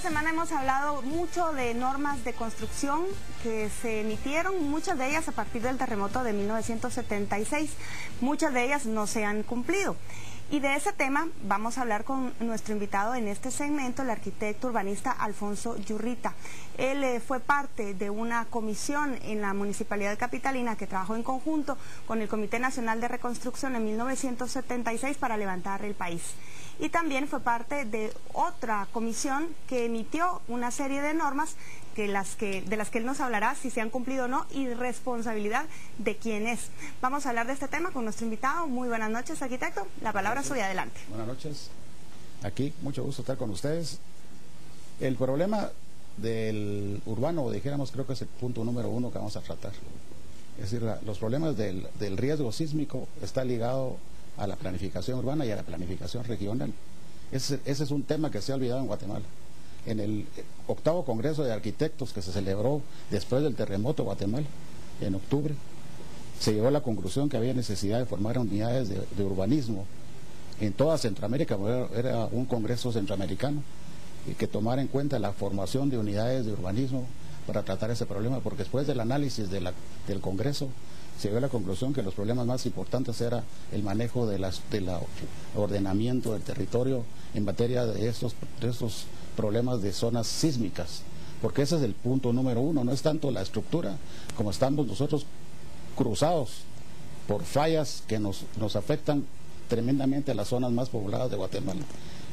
semana hemos hablado mucho de normas de construcción que se emitieron, muchas de ellas a partir del terremoto de 1976. Muchas de ellas no se han cumplido. Y de ese tema vamos a hablar con nuestro invitado en este segmento, el arquitecto urbanista Alfonso Yurrita. Él fue parte de una comisión en la Municipalidad Capitalina que trabajó en conjunto con el Comité Nacional de Reconstrucción en 1976 para levantar el país. Y también fue parte de otra comisión que emitió una serie de normas de las que él nos hablará si se han cumplido o no y responsabilidad de quién es. Vamos a hablar de este tema con nuestro invitado. Muy buenas noches, arquitecto. La palabra es suya, adelante. Buenas noches. Aquí, mucho gusto estar con ustedes. El problema del urbano, dijéramos, creo que es el punto número 1 que vamos a tratar. Es decir, los problemas del riesgo sísmico está ligado a la planificación urbana y a la planificación regional. Ese es un tema que se ha olvidado en Guatemala. En el 8º Congreso de Arquitectos que se celebró después del terremoto de Guatemala, en octubre, se llegó a la conclusión que había necesidad de formar unidades de urbanismo en toda Centroamérica. Era un congreso centroamericano y que tomara en cuenta la formación de unidades de urbanismo para tratar ese problema, porque después del análisis del Congreso se llegó a la conclusión que los problemas más importantes era el manejo del ordenamiento del territorio en materia de estos problemas de zonas sísmicas, porque ese es el punto número 1, no es tanto la estructura, como estamos nosotros cruzados por fallas que nos afectan tremendamente a las zonas más pobladas de Guatemala.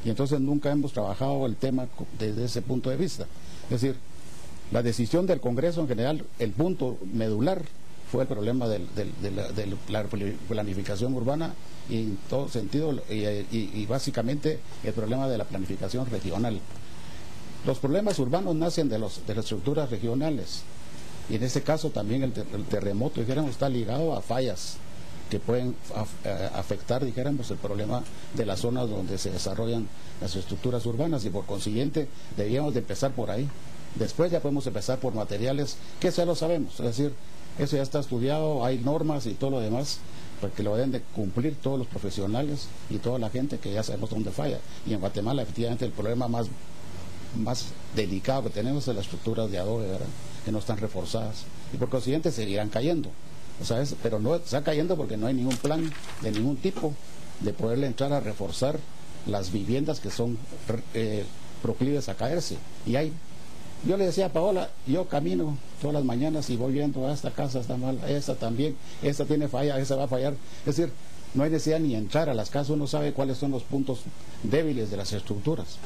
Y entonces nunca hemos trabajado el tema desde ese punto de vista. Es decir, la decisión del Congreso en general, el punto medular fue el problema de la planificación urbana y en todo sentido, y básicamente el problema de la planificación regional. Los problemas urbanos nacen de las estructuras regionales, y en este caso también el terremoto, dijéramos, está ligado a fallas que pueden afectar, dijéramos, el problema de las zonas donde se desarrollan las estructuras urbanas, y por consiguiente debíamos de empezar por ahí. Después ya podemos empezar por materiales que ya lo sabemos, es decir, eso ya está estudiado, hay normas y todo lo demás, porque lo deben de cumplir todos los profesionales y toda la gente, que ya sabemos dónde falla. Y en Guatemala efectivamente el problema más delicado que tenemos es las estructuras de adobe, ¿verdad?, que no están reforzadas, y por consiguiente seguirán cayendo. O sea, pero no está cayendo porque no hay ningún plan de ningún tipo de poderle entrar a reforzar las viviendas que son proclives a caerse. Y yo le decía a Paola, yo camino todas las mañanas y voy viendo, esta casa está mal, esta también, esta tiene falla, esta va a fallar. Es decir, no hay necesidad ni entrar a las casas, uno sabe cuáles son los puntos débiles de las estructuras.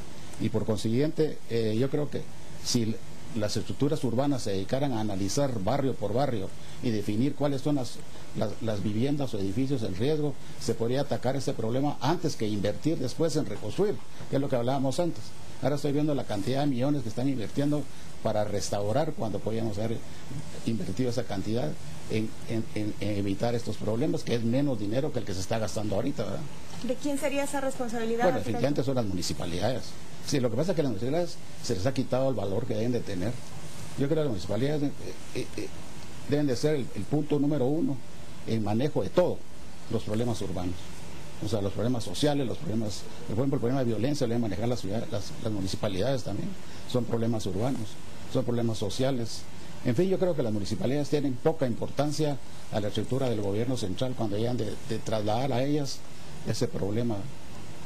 Y por consiguiente, yo creo que si las estructuras urbanas se dedicaran a analizar barrio por barrio y definir cuáles son las viviendas o edificios en riesgo, se podría atacar ese problema antes que invertir después en reconstruir, que es lo que hablábamos antes. Ahora estoy viendo la cantidad de millones que están invirtiendo para restaurar, cuando podíamos haber invertido esa cantidad en evitar estos problemas, que es menos dinero que el que se está gastando ahorita, ¿verdad? ¿De quién sería esa responsabilidad? Bueno, efectivamente son las municipalidades. Sí, lo que pasa es que a las municipalidades se les ha quitado el valor que deben de tener. Yo creo que las municipalidades deben de ser el punto número 1 en manejo de todos los problemas urbanos. O sea, los problemas sociales, por ejemplo, el problema de violencia lo deben manejar las municipalidades también. Son problemas urbanos, son problemas sociales. En fin, yo creo que las municipalidades tienen poca importancia a la estructura del gobierno central cuando hayan de trasladar a ellas ese problema.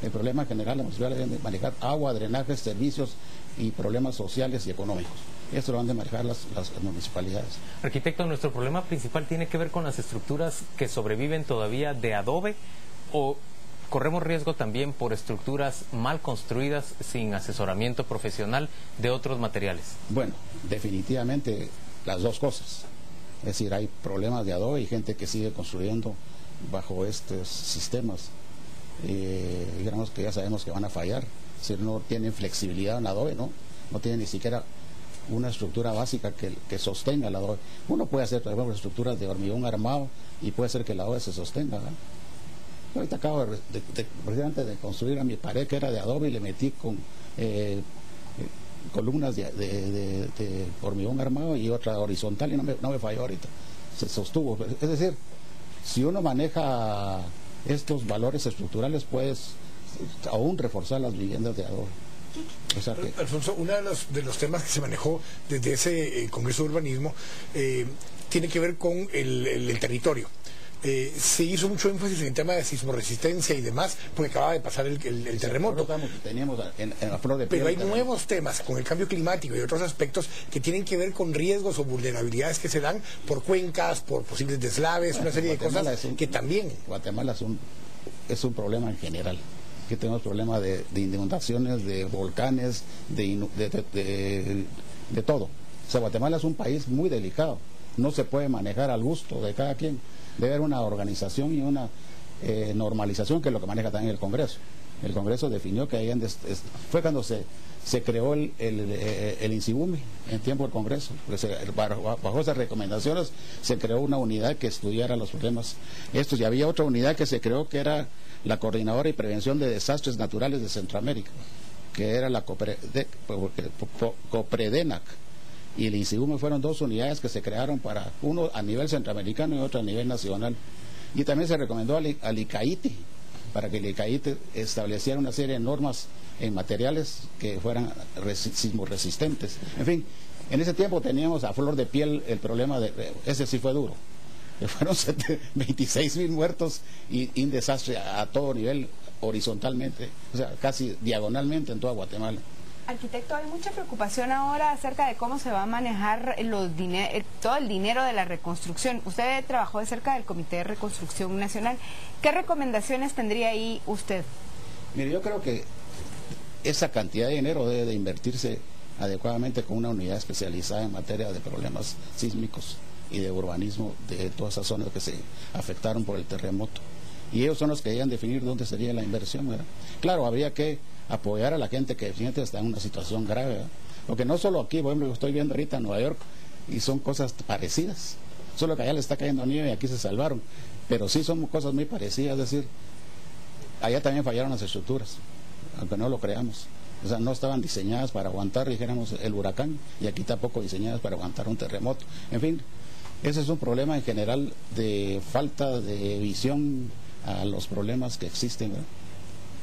El problema general, las municipalidades deben de manejar agua, drenaje, servicios y problemas sociales y económicos. Esto lo van a manejar las municipalidades. Arquitecto, nuestro problema principal tiene que ver con las estructuras que sobreviven todavía de adobe, o corremos riesgo también por estructuras mal construidas sin asesoramiento profesional de otros materiales. Bueno, definitivamente las dos cosas. Es decir, hay problemas de adobe y gente que sigue construyendo bajo estos sistemas, digamos, que ya sabemos que van a fallar. Es decir, no tienen flexibilidad en adobe, no tienen ni siquiera una estructura básica que sostenga el adobe. Uno puede hacer, por ejemplo, estructuras de hormigón armado y puede ser que el adobe se sostenga, ¿verdad? Ahorita acabo precisamente de construir a mi pared que era de adobe y le metí con columnas de hormigón armado y otra horizontal y no me falló ahorita, se sostuvo. Es decir, si uno maneja estos valores estructurales, puedes aún reforzar las viviendas de adobe. O sea que... Alfonso, uno de los temas que se manejó desde ese Congreso de Urbanismo tiene que ver con el territorio. Se hizo mucho énfasis en el tema de sismoresistencia y demás, porque acababa de pasar el terremoto. Teníamos en la flor de piel. Pero hay nuevos temas con el cambio climático y otros aspectos que tienen que ver con riesgos o vulnerabilidades que se dan por cuencas, por posibles deslaves, una serie de cosas que también... Guatemala es un problema en general. Que tenemos problemas de inundaciones, de volcanes, de todo. O sea, Guatemala es un país muy delicado. No se puede manejar al gusto de cada quien. Debe haber una organización y una normalización, que es lo que maneja también el Congreso. El Congreso definió que fue cuando se creó el INSIBUMI en tiempo del Congreso. Bajo esas recomendaciones se creó una unidad que estudiara los problemas estos. Y había otra unidad que se creó, que era la Coordinadora y Prevención de Desastres Naturales de Centroamérica, que era la COPREDENAC. Y el INSIBUMI fueron dos unidades que se crearon para, uno a nivel centroamericano y otro a nivel nacional. Y también se recomendó al ICAITI, para que el ICAITI estableciera una serie de normas en materiales que fueran sismoresistentes. En fin, en ese tiempo teníamos a flor de piel el problema ese sí fue duro. Fueron 26,000 muertos y un desastre a todo nivel, horizontalmente, o sea, casi diagonalmente en toda Guatemala. Arquitecto, hay mucha preocupación ahora acerca de cómo se va a manejar todo el dinero de la reconstrucción. Usted trabajó de cerca del Comité de Reconstrucción Nacional. ¿Qué recomendaciones tendría ahí usted? Mire, yo creo que esa cantidad de dinero debe de invertirse adecuadamente con una unidad especializada en materia de problemas sísmicos y de urbanismo de todas esas zonas que se afectaron por el terremoto. Y ellos son los que deben definir dónde sería la inversión, ¿verdad? Claro, habría que apoyar a la gente que definitivamente está en una situación grave, ¿verdad? Porque no solo aquí, por ejemplo, estoy viendo ahorita en Nueva York y son cosas parecidas, solo que allá le está cayendo nieve y aquí se salvaron, pero sí son cosas muy parecidas, es decir, allá también fallaron las estructuras, aunque no lo creamos. O sea, no estaban diseñadas para aguantar, dijéramos, el huracán, y aquí tampoco diseñadas para aguantar un terremoto. En fin, ese es un problema en general de falta de visión a los problemas que existen, ¿verdad?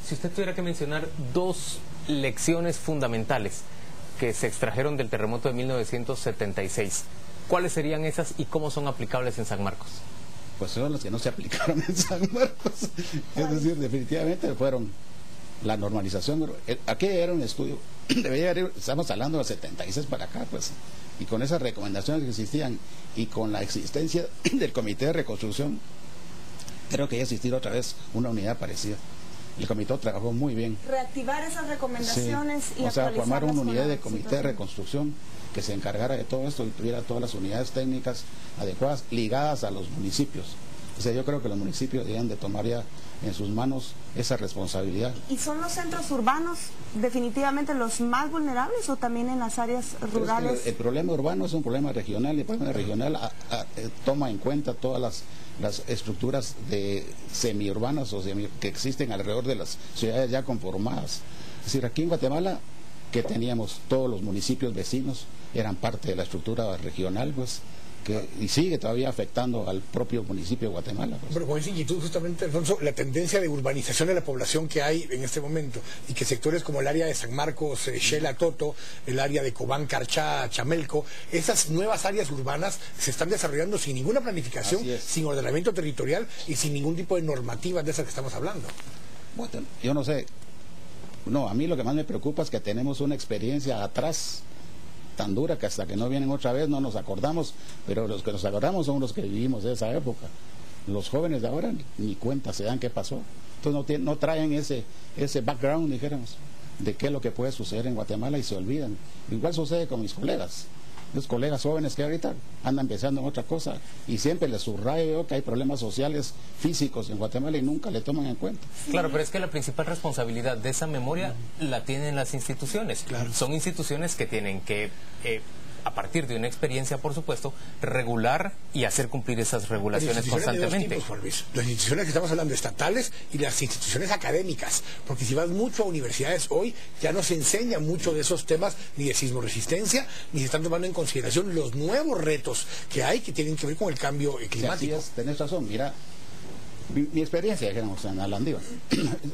Si usted tuviera que mencionar dos lecciones fundamentales que se extrajeron del terremoto de 1976, ¿cuáles serían esas y cómo son aplicables en San Marcos? Pues son las que no se aplicaron en San Marcos. Es decir, definitivamente fueron la normalización. Aquí era un estudio, estamos hablando de 76 para acá, pues, y con esas recomendaciones que existían y con la existencia del Comité de Reconstrucción, creo que ya existió otra vez una unidad parecida. El comité trabajó muy bien. Reactivar esas recomendaciones, sí, y formar una unidad de comité de reconstrucción que se encargara de todo esto y tuviera todas las unidades técnicas adecuadas ligadas a los municipios. O sea, yo creo que los municipios deben de tomar ya en sus manos esa responsabilidad. ¿Y son los centros urbanos definitivamente los más vulnerables o también en las áreas rurales? Es que el problema urbano es un problema regional y el problema regional toma en cuenta todas las estructuras de semiurbanas o que existen alrededor de las ciudades ya conformadas. Es decir, aquí en Guatemala, que teníamos todos los municipios vecinos, eran parte de la estructura regional, pues, y sigue todavía afectando al propio municipio de Guatemala. Pues. Pero con esa inquietud justamente, Alfonso, la tendencia de urbanización de la población que hay en este momento y que sectores como el área de San Marcos, Xela, Toto, el área de Cobán, Carchá, Chamelco, esas nuevas áreas urbanas se están desarrollando sin ninguna planificación, sin ordenamiento territorial y sin ningún tipo de normativas de esas que estamos hablando. Bueno, yo no sé, a mí lo que más me preocupa es que tenemos una experiencia atrás tan dura que hasta que no vienen otra vez no nos acordamos, pero los que nos acordamos son los que vivimos de esa época. Los jóvenes de ahora ni cuenta se dan qué pasó. Entonces no traen ese background, dijéramos, de qué es lo que puede suceder en Guatemala y se olvidan. Igual sucede con mis colegas. Los colegas jóvenes que ahorita andan pensando en otra cosa y siempre les subrayo que hay problemas sociales, físicos en Guatemala y nunca le toman en cuenta. Claro, pero es que la principal responsabilidad de esa memoria la tienen las instituciones. Claro. Son instituciones que tienen que, a partir de una experiencia, por supuesto, regular y hacer cumplir esas regulaciones constantemente. Las instituciones que estamos hablando, estatales y las instituciones académicas, porque si vas mucho a universidades hoy, ya no se enseña mucho de esos temas, ni de sismoresistencia, ni se están tomando en consideración los nuevos retos que hay que tienen que ver con el cambio climático. Sí, así es, tenés razón. Mira, Mi experiencia, dijéramos, en la Landívar.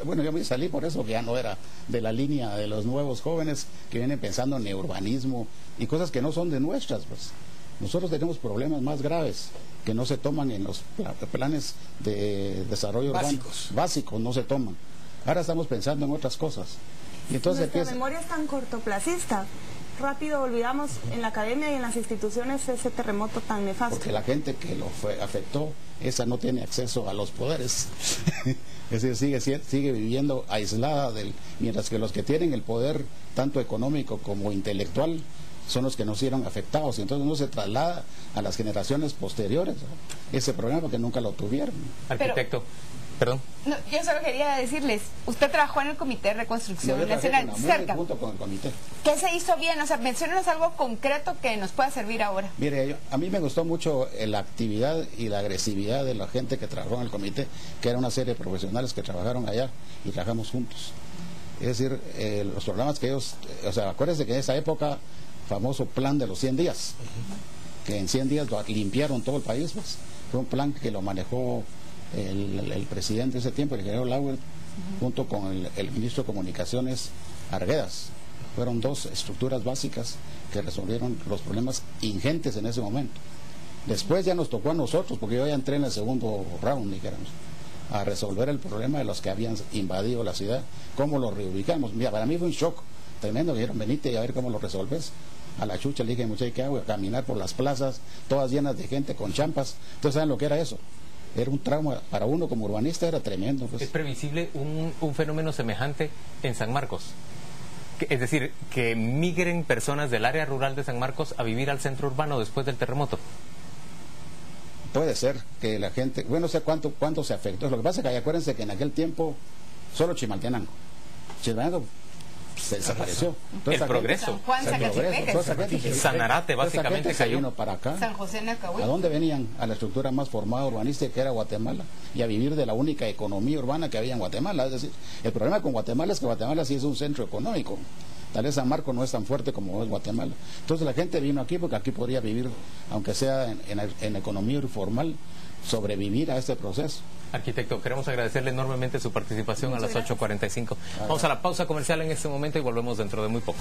Bueno, yo me salí por eso, que ya no era de la línea de los nuevos jóvenes que vienen pensando en urbanismo y cosas que no son de nuestras, pues. Nosotros tenemos problemas más graves que no se toman en los planes de desarrollo básicos, no se toman. Ahora estamos pensando en otras cosas. Y entonces nuestra memoria es tan cortoplacista. Rápido olvidamos en la academia y en las instituciones ese terremoto tan nefasto. Porque la gente que lo afectó, esa no tiene acceso a los poderes. Es decir, sigue viviendo aislada mientras que los que tienen el poder, tanto económico como intelectual, son los que no fueron afectados, y entonces no se traslada a las generaciones posteriores, ¿no?, ese problema, porque nunca lo tuvieron. Arquitecto, perdón. No, yo solo quería decirles, usted trabajó en el Comité de Reconstrucción Nacional, cerca. Junto con el comité. ¿Qué se hizo bien? O sea, menciónenos algo concreto que nos pueda servir ahora. Mire, a mí me gustó mucho la actividad y la agresividad de la gente que trabajó en el comité, que era una serie de profesionales que trabajaron allá y trabajamos juntos. Es decir, los programas que ellos, o sea, acuérdense que en esa época, famoso plan de los 100 días, que en 100 días limpiaron todo el país, pues. Fue un plan que lo manejó el presidente de ese tiempo, el ingeniero Lauer, junto con el ministro de Comunicaciones, Arguedas. Fueron dos estructuras básicas que resolvieron los problemas ingentes en ese momento. Después ya nos tocó a nosotros, porque yo ya entré en el segundo round, dijéramos, a resolver el problema de los que habían invadido la ciudad, cómo lo reubicamos. Mira, para mí fue un shock tremendo, que dijeron, venite y a ver cómo lo resolves. A la chucha le dije, muchachos, ¿qué hago? A caminar por las plazas, todas llenas de gente con champas. Entonces, ¿saben lo que era eso? Era un trauma, para uno como urbanista era tremendo. Pues. ¿Es previsible un fenómeno semejante en San Marcos? Es decir, que migren personas del área rural de San Marcos a vivir al centro urbano después del terremoto. Puede ser que la gente, bueno, no sé cuánto se afectó. Lo que pasa es que acuérdense que en aquel tiempo solo Chimaltenango se desapareció. El Progreso. San Juan, Zacatepeques. Sanarate básicamente cayó. Vino para acá. San José Nacahuil. ¿A dónde venían? A la estructura más formada urbanística, que era Guatemala, y a vivir de la única economía urbana que había en Guatemala. Es decir, el problema con Guatemala es que Guatemala sí es un centro económico. Tal vez San Marcos no es tan fuerte como es Guatemala. Entonces la gente vino aquí porque aquí podría vivir, aunque sea en economía informal, sobrevivir a este proceso. Arquitecto, queremos agradecerle enormemente su participación. Muchas a las 8:45. Vamos a la pausa comercial en este momento y volvemos dentro de muy poco.